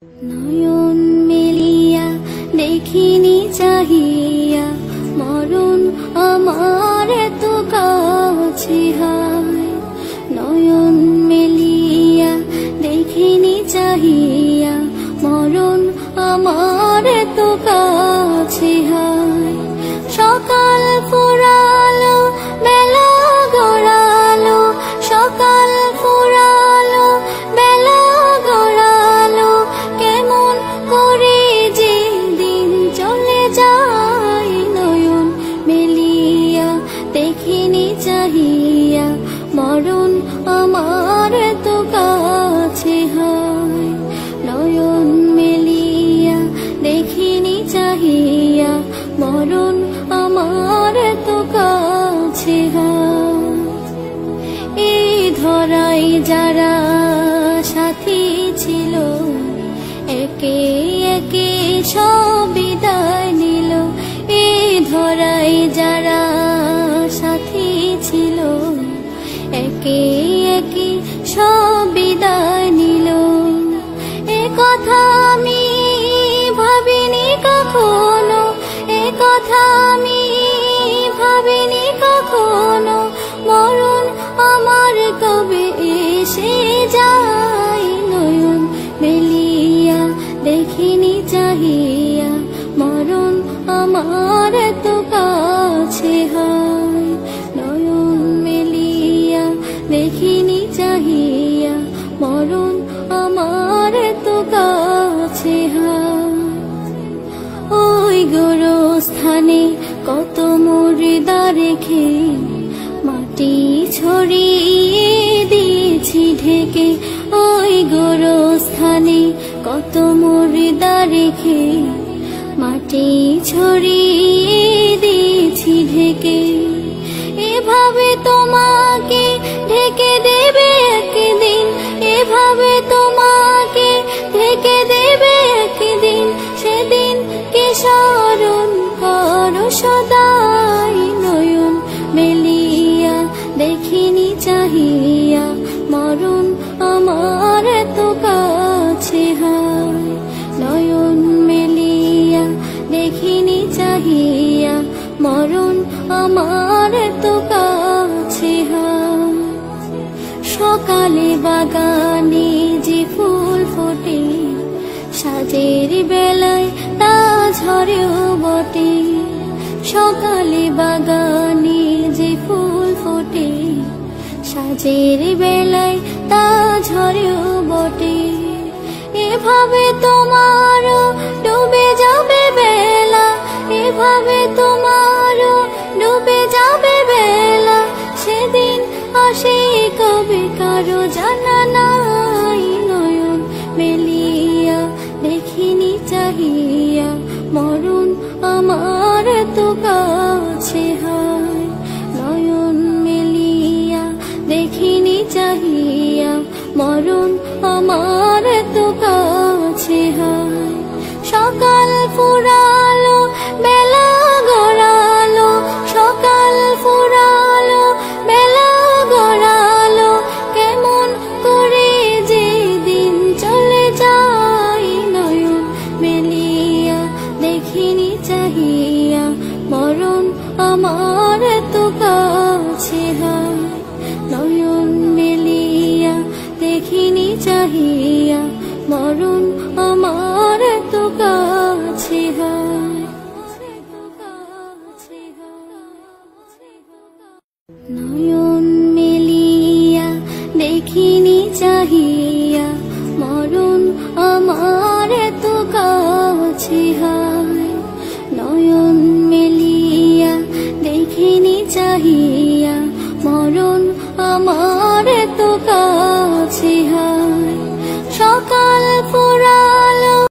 নয়ন মেলিয়া দেখিনি চাহিয়া মরণ আমার এত কাছে হায়। নয়ন মেলিয়া দেখিনি চাহিয়া মরণ আমার এত কাছে হায়। সকাল ফুরালো বেলা গড়ালো, সকাল ফুরালো বেলা গড়ালো, কেমন করে যে দিন চলে যায়। নয়ন মেলিয়া দেখিনি চাহিয়া মরণ আমার এত কাছে হায়। নয়ন মেলিয়া দেখিনি চাহিয়া মরণ আমার এত কাছে হায়। এই ধরাই যারা সাথী ছিল, একে একে সব বিদায় নিল। এই ধরাই যারা সাথী ছিল, একে একে সব বিদায় নিল। এ কথা আমি ভাবিনি কখনো, এ কথা আমি ভাবিনি কখনো, মরণ আমার কবে এসে যায়। নয়ন মেলিয়া দেখিনি চাহিয়া মরণ আমার এত কাছে হায়। নয়ন মেলিয়া দেখিনি চাহিয়া মরণ আমার এত কাছে হায়। ওই গোরস্থানে কত মুর্দা রেখে মাটি ছড়িয়ে দিয়েছি ঢেকে। ওই গোরস্থানে কত মুর্দা রেখে মাটি ছড়িয়ে দিয়েছি ঢেকে। এভাবে তোমাকে ঢেকে দেবে একদিন, এভাবে তোমাকে ঢেকে দেবে একদিন, সেদিন কে স্মরণ করো সদাই। নয়ন মেলিয়া দেখিনি চাহিয়া মরণ আমার এত কাছে হায়। নয়ন মেলিয়া দেখিনি চাহিয়া মরণ আমার এত কাছে হায়। সকালে বাগানে যে ফুল ফোটে, সাজের বেলায় তা ঝরেও বটে। সকালে বাগানে যে ফুল ফোটে, সাজের বেলায় তা ঝরেও বটে। এভাবে তোমারও ডুবে যাবে বেলা, এভাবে তোমারও ডুবে যাবে বেলা, সেদিন আসে কবে কারো জানা নাই। নয়ন মেলিয়া দেখিনি চাহিয়া মরণ আমার এত কাছে হায়। নয়ন মেলিয়া দেখিনি চাহিয়া মরণ আমার এত কাছে হায়। সকাল ফুরালো বেলা গড়ালো, সকাল ফুরালো বেলা গড়ালো, কেমন করে যে দিন চলে যায়। নয়ন মেলিয়া দেখিনি চাহিয়া মরণ আমার এত কাছে হায়। নয়ন মেলিয়া দেখিনি চাহিয়া মরণ আমার এত কাছে হায়। নয়ন মেলিয়া দেখিনি চাহিয়া মরণ আমার এত কাছে হায়। নয়ন মেলিয়া দেখিনি চাহিয়া মরণ আমার